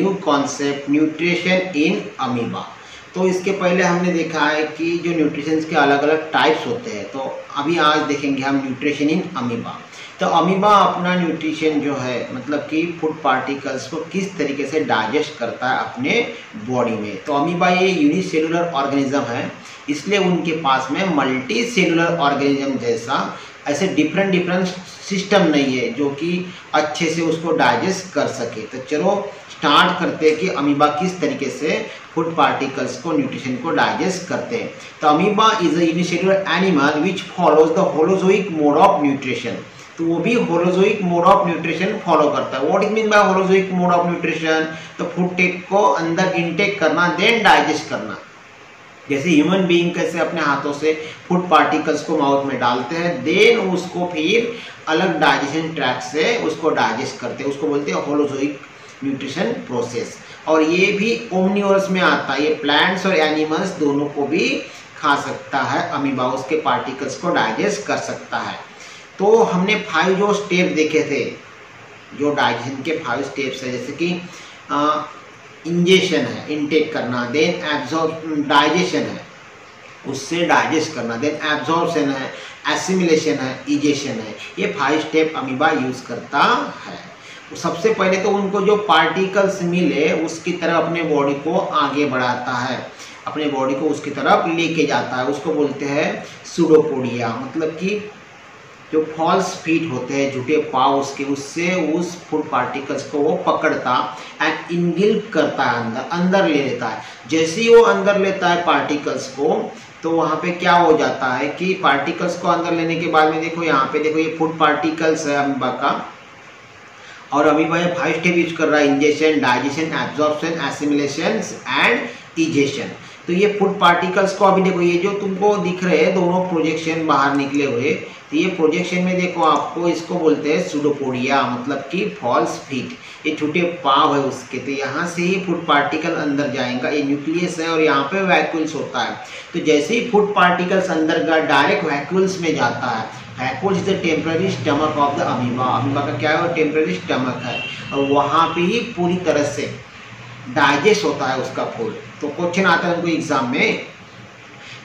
New concept nutrition in amoeba. तो इसके पहले हमने देखा है कि जो न्यूट्रिशंस के अलग अलग टाइप्स होते हैं, तो अभी आज देखेंगे हम न्यूट्रिशन इन अमीबा। तो अमीबा अपना न्यूट्रिशन जो है मतलब कि फूड पार्टिकल्स को किस तरीके से डाइजेस्ट करता है अपने बॉडी में। तो अमीबा ये यूनिसेलुलर ऑर्गेनिज्म है, इसलिए उनके पास में मल्टी सेलुलर ऑर्गेनिज्म जैसा ऐसे डिफरेंट सिस्टम नहीं है जो कि अच्छे से उसको डाइजेस्ट कर सके। तो चलो स्टार्ट करते हैं कि अमीबा किस तरीके से फूड पार्टिकल्स को न्यूट्रिशन को डाइजेस्ट करते हैं। तो amoeba is a unicellular animal which follows the holozoic mode of nutrition. तो वो भी holozoic mode of nutrition follow करता है। What is mean by holozoic mode of nutrition? तो फूड टेक को अंदर इनटेक करना देन डाइजेस्ट करना। जैसे ह्यूमन बीइंग कैसे अपने हाथों से फूड पार्टिकल्स को माउथ में डालते हैं, देन उसको फिर अलग डाइजेशन ट्रैक से उसको डाइजेस्ट करते हैं, उसको बोलते हैं होलोजोइक न्यूट्रिशन प्रोसेस। और ये भी ओमनिवोरस में आता है, ये प्लांट्स और एनिमल्स दोनों को भी खा सकता है अमीबा, उसके पार्टिकल्स को डाइजेस्ट कर सकता है। तो हमने 5 जो स्टेप देखे थे, जो डाइजेशन के 5 स्टेप्स है, जैसे कि इंजेशन है, इनटेक करना, देन एब्जॉर्ब डाइजेशन है, उससे डाइजेस्ट करना, देन एब्जॉर्प्शन है, एसिमिलेशन है, इजेशन है। ये 5 स्टेप अमीबा यूज करता है। सबसे पहले तो उनको जो पार्टिकल्स मिले उसकी तरह अपने बॉडी को आगे बढ़ाता है, अपने बॉडी को उसकी तरफ लेके जाता है, उसको बोलते हैं सूडोपोडिया। मतलब कि जो फॉल्स फीट होते हैं, झूठे पाँव उसके, उससे उस फूड पार्टिकल्स को वो पकड़ता एंड इनगिल्प करता है, अंदर ले लेता है। जैसे ही वो अंदर लेता है पार्टिकल्स को, तो वहाँ पे क्या हो जाता है कि पार्टिकल्स को अंदर लेने के बाद में देखो यहाँ पे देखो ये फूड पार्टिकल्स है अमीबा का, और अमीबा ये 5 स्टेप यूज कर रहा है, ingestion, digestion, absorption, assimilation and egestion. तो ये फूड पार्टिकल्स को अभी देखो, ये जो तुमको दिख रहे हैं दोनों प्रोजेक्शन बाहर निकले हुए, तो ये प्रोजेक्शन में देखो आपको इसको बोलते हैं सूडोपोडिया, मतलब कि फॉल्स फीट, ये छोटे पाँव है उसके। तो यहाँ से ही फूड पार्टिकल अंदर जाएगा, ये न्यूक्लियस है और यहाँ पे वैक्यूल्स होता है। तो जैसे ही फूड पार्टिकल्स अंदर का डायरेक्ट वैक्यूल्स में जाता है, vacuoles is the temporary stomach of the amoeba. Amoeba का क्या है, वो टेम्पररी स्टमक है, और वहाँ पे ही पूरी तरह से डाइजेस्ट होता है उसका फूड। तो क्वेश्चन आता है उनको एग्जाम में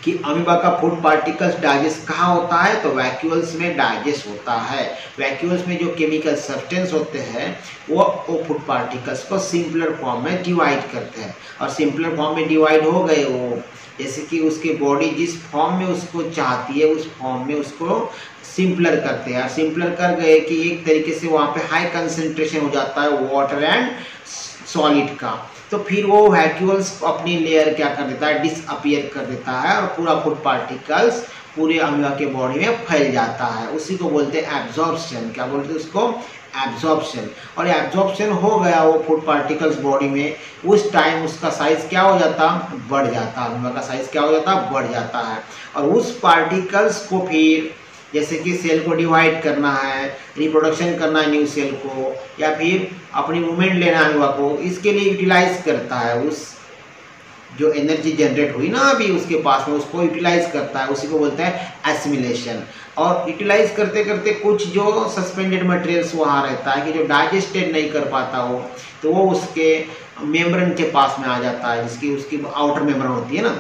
कि अमीबा का फूड पार्टिकल्स डाइजेस्ट कहाँ होता है, तो वैक्यूल्स में डाइजेस्ट होता है। वैक्यूल्स में जो केमिकल सब्सटेंस होते हैं वो फूड पार्टिकल्स को सिंपलर फॉर्म में डिवाइड करते हैं, और सिंपलर फॉर्म में डिवाइड हो गए वो, जैसे कि उसके बॉडी जिस फॉर्म में उसको चाहती है उस फॉर्म में उसको सिंपलर करते हैं। सिंपलर कर गए कि एक तरीके से वहाँ पे हाई कंसंट्रेशन हो जाता है वाटर एंड सॉलिड का, तो फिर वो वैक्यूल्स अपनी लेयर क्या कर देता है, डिसअपियर कर देता है, और पूरा फूड पार्टिकल्स पूरे अमीबा के बॉडी में फैल जाता है। उसी को बोलते हैं एब्जॉर्प्शन। क्या बोलते हैं उसको, एब्जॉर्प्शन। और एब्जॉर्प्शन हो गया वो फूड पार्टिकल्स बॉडी में, उस टाइम उसका साइज क्या हो जाता, बढ़ जाता, अमीबा का साइज क्या हो जाता, बढ़ जाता है। और उस पार्टिकल्स को फिर जैसे कि सेल को डिवाइड करना है, रिप्रोडक्शन करना है न्यू सेल को, या फिर अपनी मूवमेंट लेना है अमीबा को, इसके लिए यूटिलाइज करता है। उस जो एनर्जी जनरेट हुई ना अभी उसके पास में, उसको यूटिलाइज करता है, उसी को बोलते हैं एसिमिलेशन। और यूटिलाइज करते करते कुछ जो सस्पेंडेड मटेरियल्स वहाँ रहता है कि जो डाइजेस्टेड नहीं कर पाता हो, तो वो उसके मेम्ब्रेन के पास में आ जाता है, जिसकी उसकी आउटर मेम्ब्रेन होती है ना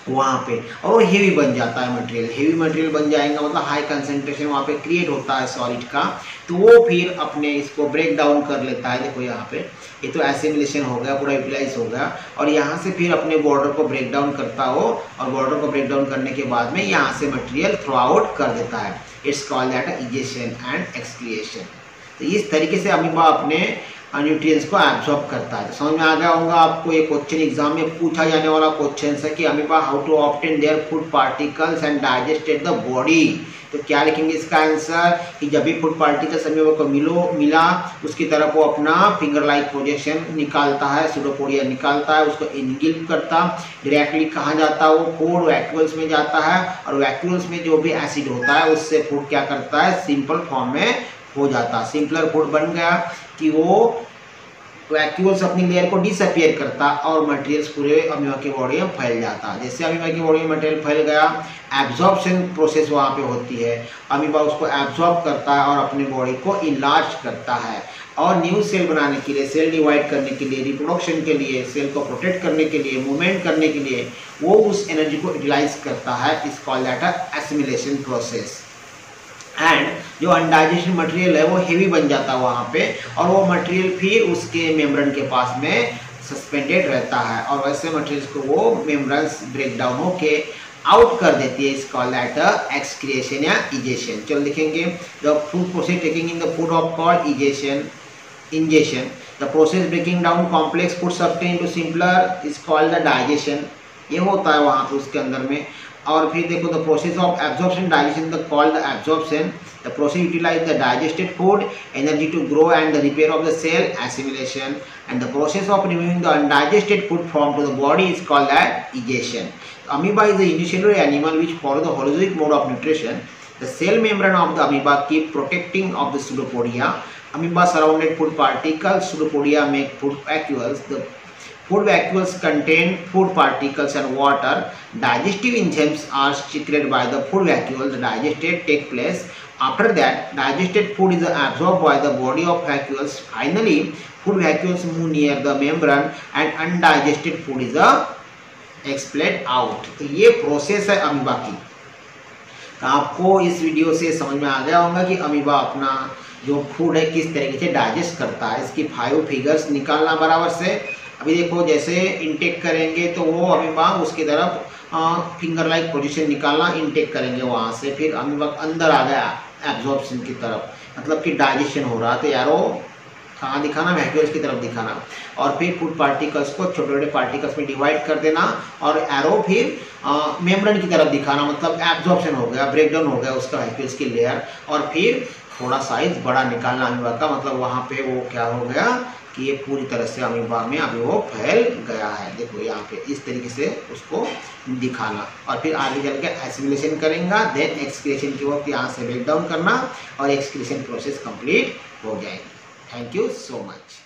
वहाँ पे, और हेवी बन जाता है मटेरियल। हेवी मटेरियल बन जाएगा मतलब हाई कंसंट्रेशन वहाँ पे क्रिएट होता है सॉलिड का, तो वो फिर अपने इसको ब्रेक डाउन कर लेता है। देखो यहाँ पे ये तो एसिमिलेशन हो गया, पूरा यूटिलाइज हो गया, और यहाँ से फिर अपने बॉर्डर को ब्रेक डाउन करता हो, और बॉर्डर को ब्रेक डाउन करने के बाद में यहाँ से मटेरियल थ्रो आउट कर देता है। It's called that egestion and excretion. तो इस तरीके से अमीबा अपने न्यूट्रिएंट्स को एब्जॉर्ब करता है। तो समझ में आ गया होगा आपको, ये क्वेश्चन एग्जाम में पूछा जाने वाला क्वेश्चन है कि amoeba how to obtain their food particles and digested the body. तो क्या लिखेंगे इसका आंसर कि जब भी फूड पार्टिकल्स अमीबा को मिला उसकी तरफ वो अपना फिंगर लाइक प्रोजेक्शन निकालता है, सूडोपोडिया निकालता है, उसको इनगिल्प करता, डायरेक्टली कहाँ जाता है वो फूड वैक्यूल्स में जाता है, और वैक्यूल्स में जो भी एसिड होता है उससे फूड क्या करता है, सिंपल फॉर्म में हो जाता है। सिंपलर फूड बन गया कि वो वैक्यूल्स अपनी लेयर को डिसअपियर करता और मटेरियल्स पूरे अमीबा की बॉडी में फैल जाता। जैसे अमीबा की बॉडी में मटेरियल फैल गया, एब्जॉर्प्शन प्रोसेस वहाँ पे होती है, अमीबा उसको एब्जॉर्ब करता है और अपनी बॉडी को इनलार्ज करता है और न्यू सेल बनाने के लिए, सेल डिवाइड करने के लिए, रिप्रोडक्शन के लिए, सेल को प्रोटेक्ट करने के लिए, मूवमेंट करने के लिए वो उस एनर्जी को यूटिलाइज करता है। इस called that assimilation process. And जो अनडाइजेस्टेड मटेरियल है वो हेवी बन जाता है वहाँ पे और वो मटेरियल फिर उसके मेम्ब्रेन के पास में सस्पेंडेड रहता है और वैसे मटेरियल्स को वो मेम्ब्रेन्स ब्रेक डाउन होके आउट कर देती है। इस कॉल्ड दैट एक्सक्रिएशन या इजेशन। चलो देखेंगे, the food process taking in the food of called ingestion. The process breaking down complex food substance into simpler is called the digestion. ये होता है वहाँ पे उसके अंदर में। और फिर देखो, the process of absorption digestion the called the absorption. The process utilize the digested food energy to grow and the repair of the cell assimilation, and the process of removing the undigested food from to the body is called that egestion. Amoeba is a unicellular animal which follow the holozoic mode of nutrition. The cell membrane of the amoeba keep protecting of the pseudopodia. Amoeba surrounded food particles. Pseudopodia make food vacuoles. The food vacuoles contain food particles and water. Digestive enzymes are secreted by the food vacuole. The digestion take place. After that, digested food is absorbed by the body of vacuoles. Finally, food vacuoles move near the membrane and undigested food is expelled out. तो ये process है amoeba की। तो आपको इस video से समझ में आ गया होगा कि अमीबा अपना जो फूड है किस तरीके से डाइजेस्ट करता है। इसकी 5 फिगर्स निकालना बराबर से। अभी देखो, जैसे इनटेक करेंगे तो वो अमीबा उसकी तरफ फिंगर लाइक पोजीशन निकालना, इनटेक करेंगे वहाँ से, फिर अमीबा अंदर आ गया एब्जॉर्प्शन की तरफ, मतलब कि डाइजेशन हो रहा। तो यारो कहाँ दिखाना, वैक्यूल्स की तरफ दिखाना और फिर फूड पार्टिकल्स को छोटे छोटे पार्टिकल्स में डिवाइड कर देना और एरो फिर मेम्ब्रेन की तरफ दिखाना, मतलब एब्जॉर्प्शन हो गया, ब्रेकडाउन हो गया उसका वैक्यूल्स की लेयर। और फिर थोड़ा साइज बड़ा निकालना अमीबा का, मतलब वहाँ पे वो क्या हो गया कि ये पूरी तरह से अमीबा में अभी वो फैल गया है। देखो यहाँ पे इस तरीके से उसको दिखाना और फिर आगे चल के एसिमिलेशन करेंगे, देन एक्सक्रीशन के वक्त यहाँ से ब्रेक डाउन करना और एक्सक्रीशन प्रोसेस कंप्लीट हो जाएगी। Thank you so much.